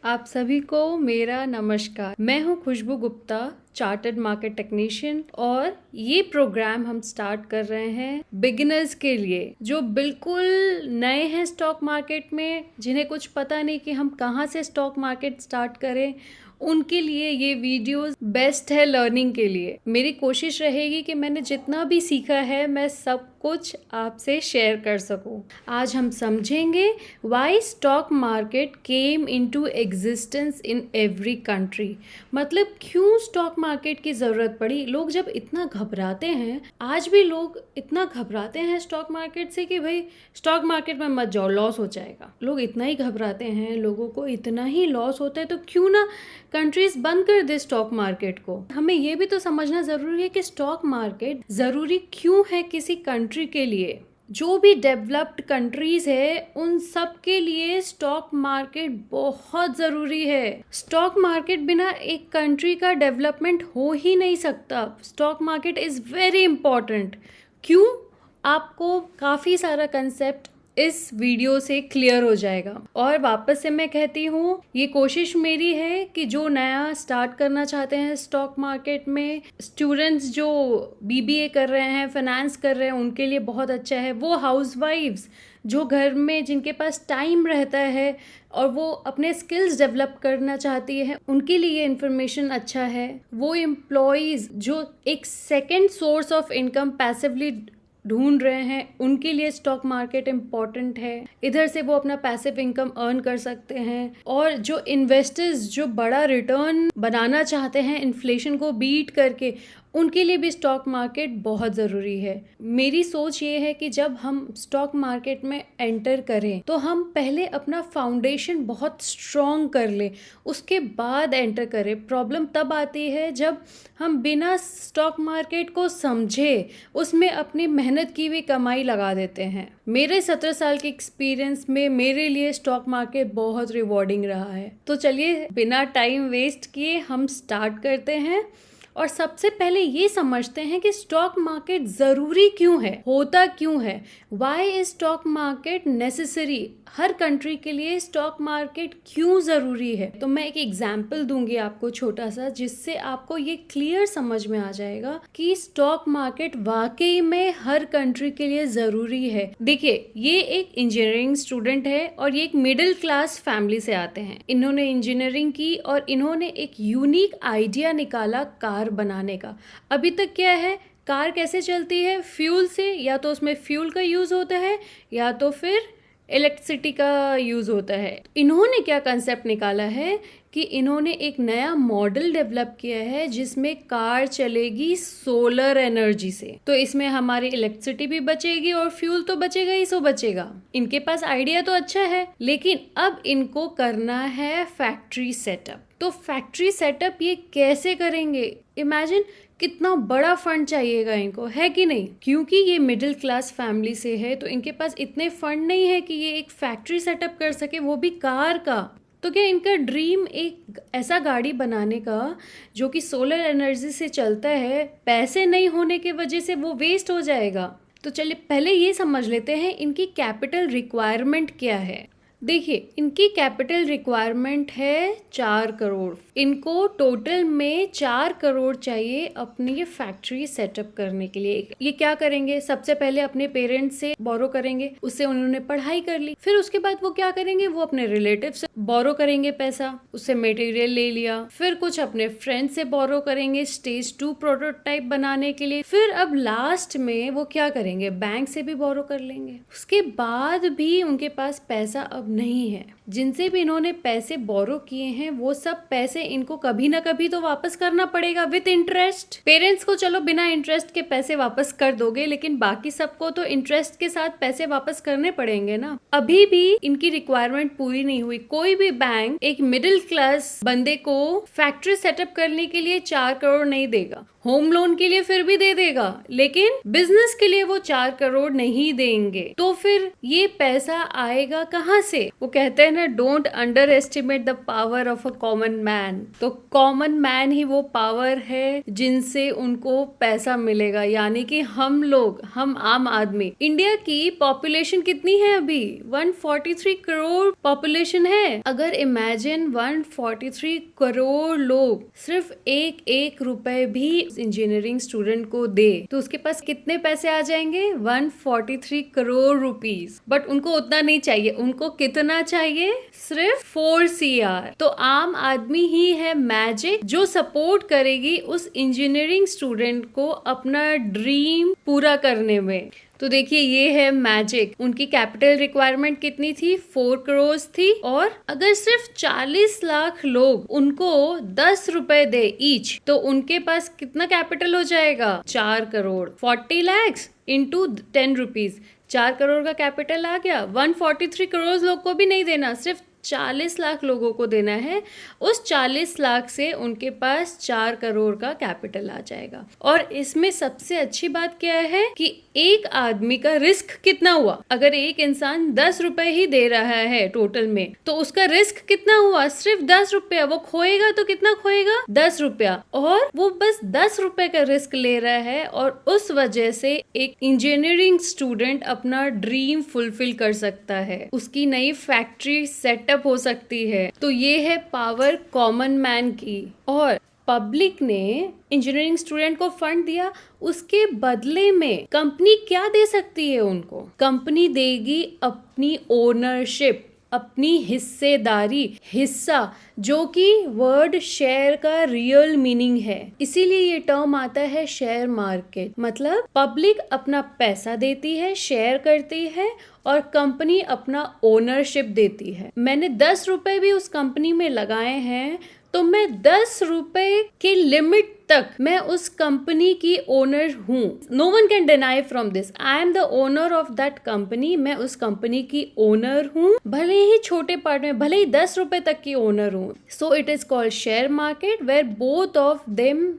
आप सभी को मेरा नमस्कार। मैं हूं खुशबू गुप्ता, चार्टर्ड मार्केट टेक्नीशियन, और ये प्रोग्राम हम स्टार्ट कर रहे हैं बिगिनर्स के लिए जो बिल्कुल नए हैं स्टॉक मार्केट में, जिन्हें कुछ पता नहीं कि हम कहाँ से स्टॉक मार्केट स्टार्ट करें। उनके लिए ये वीडियोस बेस्ट है लर्निंग के लिए। मेरी कोशिश रहेगी कि मैंने जितना भी सीखा है मैं सब कुछ आपसे शेयर कर सकूं। आज हम समझेंगे why stock market came into existence in every country. मतलब क्यों स्टॉक मार्केट की ज़रूरत पड़ी। लोग जब इतना घबराते हैं, आज भी लोग इतना घबराते हैं स्टॉक मार्केट से कि भाई स्टॉक मार्केट में मत जाओ, लॉस हो जाएगा। लोग इतना ही घबराते हैं, लोगों को इतना ही लॉस होता है, तो क्यों ना कंट्रीज बंद कर दे स्टॉक मार्केट को। हमें ये भी तो समझना ज़रूरी है कि स्टॉक मार्केट ज़रूरी क्यों है किसी कंट्री के लिए। जो भी डेवलप्ड कंट्रीज है उन सब के लिए स्टॉक मार्केट बहुत ज़रूरी है। स्टॉक मार्केट बिना एक कंट्री का डेवलपमेंट हो ही नहीं सकता। Stock market is very important. क्यों? आपको काफ़ी सारा कंसेप्ट इस वीडियो से क्लियर हो जाएगा। और वापस से मैं कहती हूँ, ये कोशिश मेरी है कि जो नया स्टार्ट करना चाहते हैं स्टॉक मार्केट में, स्टूडेंट्स जो बीबीए कर रहे हैं, फाइनेंस कर रहे हैं, उनके लिए बहुत अच्छा है। वो हाउसवाइफ्स जो घर में, जिनके पास टाइम रहता है और वो अपने स्किल्स डेवलप करना चाहती है, उनके लिए ये इन्फॉर्मेशन अच्छा है। वो एम्प्लॉयज़ जो एक second source of income passively ढूंढ रहे हैं, उनके लिए स्टॉक मार्केट इम्पॉर्टेंट है। इधर से वो अपना पैसिव इनकम अर्न कर सकते हैं। और जो इन्वेस्टर्स जो बड़ा रिटर्न बनाना चाहते हैं इन्फ्लेशन को बीट करके, उनके लिए भी स्टॉक मार्केट बहुत ज़रूरी है। मेरी सोच ये है कि जब हम स्टॉक मार्केट में एंटर करें तो हम पहले अपना फाउंडेशन बहुत स्ट्रॉन्ग कर लें, उसके बाद एंटर करें। प्रॉब्लम तब आती है जब हम बिना स्टॉक मार्केट को समझे उसमें अपनी मेहनत की हुई कमाई लगा देते हैं। मेरे 17 साल के एक्सपीरियंस में मेरे लिए स्टॉक मार्केट बहुत रिवॉर्डिंग रहा है। तो चलिए बिना टाइम वेस्ट किए हम स्टार्ट करते हैं और सबसे पहले ये समझते हैं कि स्टॉक मार्केट ज़रूरी क्यों है, होता क्यों है। Why is stock market necessary. हर कंट्री के लिए स्टॉक मार्केट क्यों ज़रूरी है। तो मैं एक एग्जाम्पल दूंगी आपको छोटा सा, जिससे आपको ये क्लियर समझ में आ जाएगा कि स्टॉक मार्केट वाकई में हर कंट्री के लिए ज़रूरी है। देखिए, ये एक इंजीनियरिंग स्टूडेंट है और ये एक मिडिल क्लास फैमिली से आते हैं। इन्होंने इंजीनियरिंग की और इन्होंने एक यूनिक आइडिया निकाला कार बनाने का। अभी तक क्या है, कार कैसे चलती है? फ्यूल से। या तो उसमें फ्यूल का यूज़ होता है या तो फिर इलेक्ट्रिसिटी का यूज़ होता है। इन्होंने क्या कंसेप्ट निकाला है कि इन्होंने एक नया मॉडल डेवलप किया है जिसमें कार चलेगी सोलर एनर्जी से। तो इसमें हमारी इलेक्ट्रिसिटी भी बचेगी और फ्यूल तो बचेगा ही सो बचेगा। इनके पास आइडिया तो अच्छा है, लेकिन अब इनको करना है फैक्ट्री सेटअप। तो फैक्ट्री सेटअप ये कैसे करेंगे? इमेजिन कितना बड़ा फंड चाहिएगा इनको, है कि नहीं? क्योंकि ये मिडिल क्लास फैमिली से है तो इनके पास इतने फंड नहीं है कि ये एक फैक्ट्री सेटअप कर सके, वो भी कार का। तो क्या इनका ड्रीम एक ऐसा गाड़ी बनाने का जो कि सोलर एनर्जी से चलता है, पैसे नहीं होने की वजह से वो वेस्ट हो जाएगा। तो चलिए पहले ये समझ लेते हैं इनकी कैपिटल रिक्वायरमेंट क्या है। देखिए, इनकी कैपिटल रिक्वायरमेंट है 4 करोड़। इनको टोटल में 4 करोड़ चाहिए अपनी ये फैक्ट्री सेटअप करने के लिए। ये क्या करेंगे? सबसे पहले अपने पेरेंट्स से बोरो करेंगे, उससे उन्होंने पढ़ाई कर ली। फिर उसके बाद वो क्या करेंगे, वो अपने रिलेटिव से बोरो करेंगे पैसा, उससे मटेरियल ले लिया। फिर कुछ अपने फ्रेंड से बोरो करेंगे स्टेज 2 प्रोटोटाइप बनाने के लिए। फिर अब लास्ट में वो क्या करेंगे, बैंक से भी बोरो कर लेंगे। उसके बाद भी उनके पास पैसा अब नहीं है। जिनसे भी इन्होंने पैसे बोरो किए हैं वो सब पैसे इनको कभी ना कभी तो वापस करना पड़ेगा विद इंटरेस्ट। पेरेंट्स को चलो बिना इंटरेस्ट के पैसे वापस कर दोगे, लेकिन बाकी सबको तो इंटरेस्ट के साथ पैसे वापस करने पड़ेंगे ना। अभी भी इनकी रिक्वायरमेंट पूरी नहीं हुई। कोई भी बैंक एक मिडिल क्लास बंदे को फैक्ट्री सेटअप करने के लिए 4 करोड़ नहीं देगा। होम लोन के लिए फिर भी दे देगा, लेकिन बिजनेस के लिए वो 4 करोड़ नहीं देंगे। तो फिर ये पैसा आएगा कहाँ से? वो कहते हैं ना, don't under estimate the power of a common man. तो कॉमन मैन ही वो पावर है जिनसे उनको पैसा मिलेगा, यानी कि हम लोग, हम आम आदमी। इंडिया की पॉपुलेशन कितनी है अभी? 143 करोड़ पॉपुलेशन है। अगर इमेजिन 143 करोड़ लोग सिर्फ एक एक रुपए भी इंजीनियरिंग स्टूडेंट को दे तो उसके पास कितने पैसे आ जाएंगे? 143 करोड़ रुपीस। बट उनको उतना नहीं चाहिए, उनको कितना चाहिए? सिर्फ 4 CR। तो आम आदमी ही है मैजिक जो सपोर्ट करेगी उस इंजीनियरिंग स्टूडेंट को अपना ड्रीम पूरा करने में। तो देखिए, ये है मैजिक। उनकी कैपिटल रिक्वायरमेंट कितनी थी? 4 करोड़ थी। और अगर सिर्फ 40 लाख लोग उनको 10 रुपए दे ईच, तो उनके पास कितना कैपिटल हो जाएगा? 4 crore. 40 lakhs into 10 rupees, 4 crore का कैपिटल आ गया। 143 करोड़ लोग को भी नहीं देना, सिर्फ 40 लाख लोगों को देना है। उस 40 लाख से उनके पास 4 करोड़ का कैपिटल आ जाएगा। और इसमें सबसे अच्छी बात क्या है कि एक आदमी का रिस्क कितना हुआ? अगर एक इंसान 10 रुपए ही दे रहा है टोटल में, तो उसका रिस्क कितना हुआ? सिर्फ 10 रुपया। वो खोएगा तो कितना खोएगा? 10 रुपया। और वो बस 10 रुपए का रिस्क ले रहा है, और उस वजह से एक इंजीनियरिंग स्टूडेंट अपना ड्रीम फुलफिल कर सकता है, उसकी नई फैक्ट्री सेटअप हो सकती है। तो ये है पावर कॉमन मैन की। और पब्लिक ने इंजीनियरिंग स्टूडेंट को फंड दिया, उसके बदले में कंपनी क्या दे सकती है उनको? कंपनी देगी अपनी ओनरशिप, अपनी हिस्सेदारी, हिस्सा, जो कि वर्ड शेयर का रियल मीनिंग है। इसीलिए ये टर्म आता है शेयर मार्केट। मतलब पब्लिक अपना पैसा देती है, शेयर करती है, और कंपनी अपना ओनरशिप देती है। मैंने 10 रुपए भी उस कंपनी में लगाए हैं, तो मैं 10 रुपए के लिमिट तक मैं उस कंपनी की ओनर हूँ। No one can deny from this. I am the owner of that company. मैं उस कंपनी की ओनर हूँ, भले ही छोटे पार्ट में, भले ही 10 रुपए तक की ओनर हूँ। So it is called share market, where both of them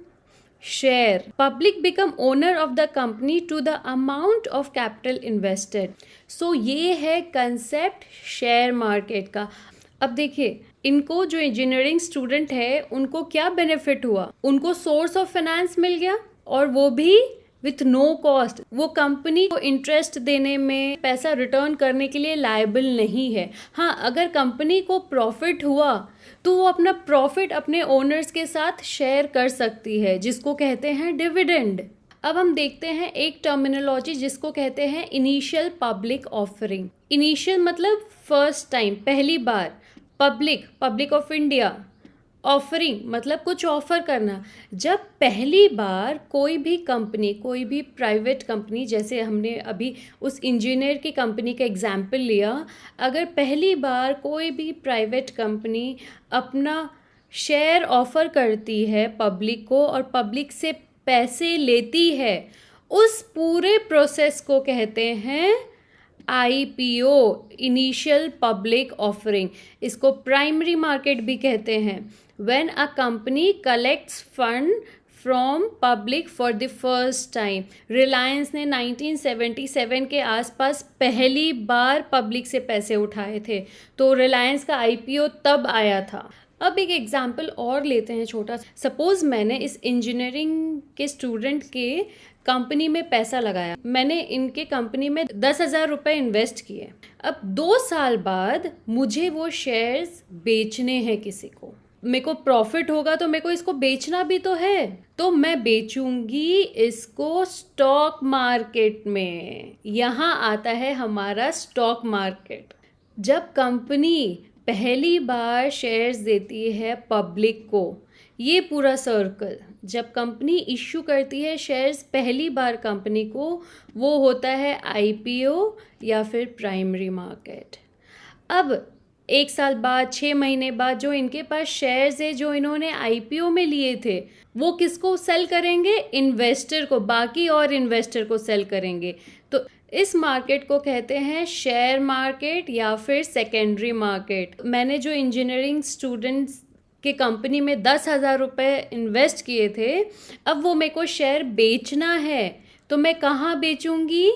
share. Public become owner of the company to the amount of capital invested. So ये है कंसेप्ट शेयर मार्केट का। अब देखिए, इनको जो इंजीनियरिंग स्टूडेंट है उनको क्या बेनिफिट हुआ? उनको सोर्स ऑफ फाइनेंस मिल गया, और वो भी विथ नो कॉस्ट। वो कंपनी को इंटरेस्ट देने में, पैसा रिटर्न करने के लिए लायबल नहीं है। हाँ, अगर कंपनी को प्रॉफिट हुआ तो वो अपना प्रॉफिट अपने ओनर्स के साथ शेयर कर सकती है, जिसको कहते हैं डिविडेंड। अब हम देखते हैं एक टर्मिनोलॉजी जिसको कहते हैं इनिशियल पब्लिक ऑफरिंग। इनिशियल मतलब फर्स्ट टाइम, पहली बार। Public, public of India. Offering मतलब कुछ ऑफर करना। जब पहली बार कोई भी कंपनी, कोई भी प्राइवेट कंपनी, जैसे हमने अभी उस इंजीनियर की कंपनी का एग्जाम्पल लिया, अगर पहली बार कोई भी प्राइवेट कंपनी अपना शेयर ऑफर करती है पब्लिक को और पब्लिक से पैसे लेती है, उस पूरे प्रोसेस को कहते हैं IPO, इनिशियल पब्लिक ऑफरिंग। इसको प्राइमरी मार्केट भी कहते हैं। When a company collects fund from public for the first time. Reliance ने 1977 के आसपास पहली बार पब्लिक से पैसे उठाए थे, तो रिलायंस का IPO तब आया था। अब एक एग्जाम्पल और लेते हैं छोटा। सपोज मैंने इस इंजीनियरिंग के स्टूडेंट के कंपनी में पैसा लगाया, मैंने इनके कंपनी में 10,000 रुपये इन्वेस्ट किए। अब 2 साल बाद मुझे वो शेयर्स बेचने हैं किसी को। मेरे को प्रॉफिट होगा तो मेरे को इसको बेचना भी तो है, तो मैं बेचूंगी इसको स्टॉक मार्केट में। यहाँ आता है हमारा स्टॉक मार्केट। जब कंपनी पहली बार शेयर्स देती है पब्लिक को, ये पूरा सर्कल, जब कंपनी इश्यू करती है शेयर्स पहली बार कंपनी को, वो होता है IPO या फिर प्राइमरी मार्केट। अब 1 साल बाद, 6 महीने बाद जो इनके पास शेयर्स है जो इन्होंने IPO में लिए थे, वो किसको सेल करेंगे? इन्वेस्टर को, बाकी और इन्वेस्टर को सेल करेंगे। तो इस मार्केट को कहते हैं शेयर मार्केट या फिर सेकेंडरी मार्केट। मैंने जो इंजीनियरिंग स्टूडेंट्स कि कंपनी में 10,000 रुपये इन्वेस्ट किए थे, अब वो मेरे को शेयर बेचना है तो मैं कहाँ बेचूंगी?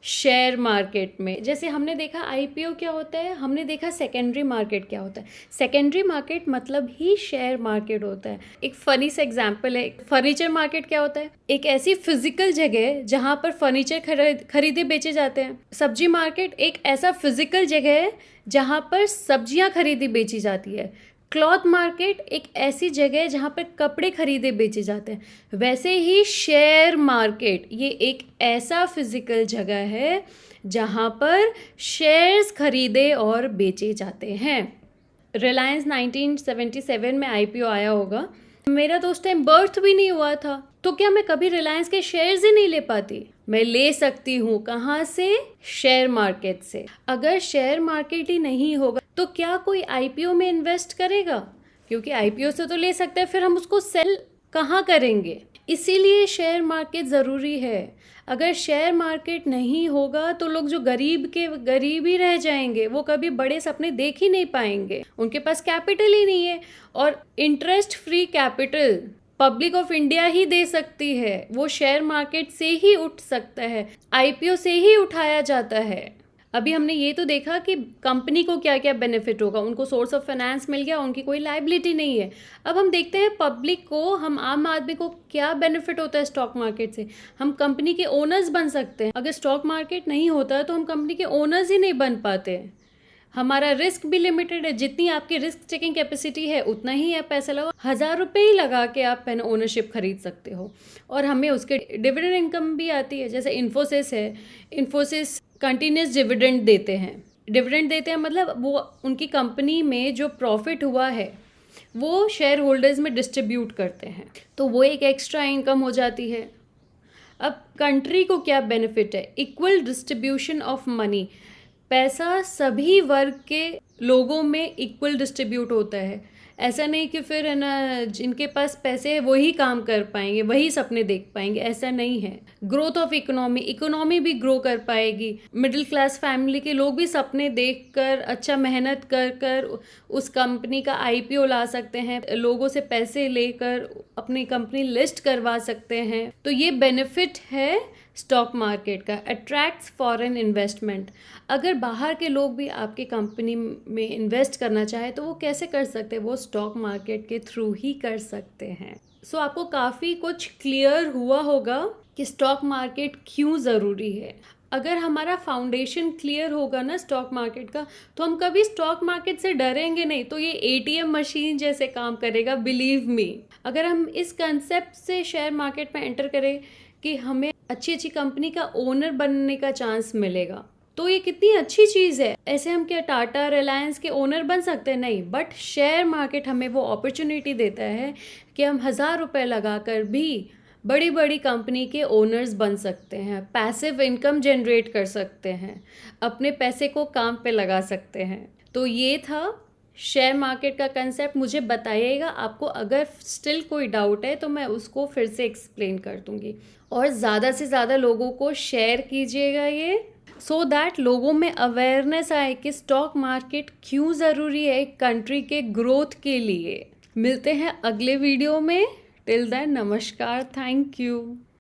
शेयर मार्केट में। जैसे हमने देखा आईपीओ क्या होता है, हमने देखा सेकेंडरी मार्केट क्या होता है। सेकेंडरी मार्केट मतलब ही शेयर मार्केट होता है। एक फनी सा एग्जांपल है, फर्नीचर मार्केट क्या होता है? एक ऐसी फिजिकल जगह जहाँ पर फर्नीचर खरीदे बेचे जाते हैं। सब्जी मार्केट एक ऐसा फिजिकल जगह है जहाँ पर सब्जियाँ खरीदी बेची जाती है। क्लॉथ मार्केट एक ऐसी जगह है जहाँ पर कपड़े खरीदे बेचे जाते हैं। वैसे ही शेयर मार्केट ये एक ऐसा फिजिकल जगह है जहाँ पर शेयर्स खरीदे और बेचे जाते हैं। रिलायंस 1977 में आईपीओ आया होगा। मेरा तो उस टाइम बर्थ भी नहीं हुआ था, तो क्या मैं कभी रिलायंस के शेयर्स ही नहीं ले पाती? मैं ले सकती हूँ। कहाँ से? शेयर मार्केट से। अगर शेयर मार्केट ही नहीं होगा तो क्या कोई आईपीओ में इन्वेस्ट करेगा? क्योंकि आईपीओ से तो ले सकते हैं, फिर हम उसको सेल कहाँ करेंगे? इसीलिए शेयर मार्केट ज़रूरी है। अगर शेयर मार्केट नहीं होगा तो लोग जो गरीब के गरीब ही रह जाएंगे, वो कभी बड़े सपने देख ही नहीं पाएंगे, उनके पास कैपिटल ही नहीं है। और interest free capital public of India ही दे सकती है, वो शेयर मार्केट से ही उठ सकता है, आईपीओ से ही उठाया जाता है। अभी हमने ये तो देखा कि कंपनी को क्या क्या बेनिफिट होगा, उनको सोर्स ऑफ फाइनेंस मिल गया, उनकी कोई लायबिलिटी नहीं है। अब हम देखते हैं पब्लिक को, हम आम आदमी को क्या बेनिफिट होता है स्टॉक मार्केट से। हम कंपनी के ओनर्स बन सकते हैं। अगर स्टॉक मार्केट नहीं होता तो हम कंपनी के ओनर्स ही नहीं बन पाते। हमारा रिस्क भी लिमिटेड है, जितनी आपकी रिस्क टेकिंग कैपेसिटी है उतना ही आप पैसा लगाओ। 1,000 रुपये ही लगा के आप पेन ओनरशिप खरीद सकते हो और हमें उसके डिविडेंड इनकम भी आती है। जैसे इन्फोसिस है, इन्फोसिस कंटिन्यूस डिविडेंड देते हैं। डिविडेंड देते हैं मतलब वो उनकी कंपनी में जो प्रॉफिट हुआ है वो शेयर होल्डर्स में डिस्ट्रीब्यूट करते हैं, तो वो एक एक्स्ट्रा इनकम हो जाती है। अब कंट्री को क्या बेनिफिट है? Equal distribution of money. पैसा सभी वर्ग के लोगों में इक्वल डिस्ट्रीब्यूट होता है। ऐसा नहीं कि फिर है ना जिनके पास पैसे है वही काम कर पाएंगे, वही सपने देख पाएंगे, ऐसा नहीं है। ग्रोथ ऑफ इकोनॉमी, इकोनॉमी भी ग्रो कर पाएगी। मिडिल क्लास फैमिली के लोग भी सपने देखकर अच्छा मेहनत कर कर उस कंपनी का आईपीओ ला सकते हैं, लोगों से पैसे लेकर अपनी कंपनी लिस्ट करवा सकते हैं। तो ये बेनिफिट है स्टॉक मार्केट का। Attracts foreign investment. अगर बाहर के लोग भी आपकी कंपनी में इन्वेस्ट करना चाहे तो वो कैसे कर सकते हैं? वो स्टॉक मार्केट के थ्रू ही कर सकते हैं। सो आपको काफ़ी कुछ क्लियर हुआ होगा कि स्टॉक मार्केट क्यों ज़रूरी है। अगर हमारा फाउंडेशन क्लियर होगा ना स्टॉक मार्केट का, तो हम कभी स्टॉक मार्केट से डरेंगे नहीं। तो ये एटीएम मशीन जैसे काम करेगा, बिलीव मी। अगर हम इस कंसेप्ट से शेयर मार्केट में एंटर करें कि हमें अच्छी अच्छी कंपनी का ओनर बनने का चांस मिलेगा, तो ये कितनी अच्छी चीज़ है। ऐसे हम क्या टाटा रिलायंस के ओनर बन सकते हैं? नहीं, बट शेयर मार्केट हमें वो अपॉर्चुनिटी देता है कि हम 1,000 रुपये लगाकर भी बड़ी बड़ी कंपनी के ओनर्स बन सकते हैं, पैसिव इनकम जनरेट कर सकते हैं, अपने पैसे को काम पे लगा सकते हैं। तो ये था शेयर मार्केट का कंसेप्ट। मुझे बताइएगा, आपको अगर स्टिल कोई डाउट है तो मैं उसको फिर से एक्सप्लेन कर दूंगी। और ज़्यादा से ज़्यादा लोगों को शेयर कीजिएगा ये, सो दैट लोगों में अवेयरनेस आए कि स्टॉक मार्केट क्यों ज़रूरी है एक कंट्री के ग्रोथ के लिए। मिलते हैं अगले वीडियो में। टिल देन नमस्कार, थैंक यू।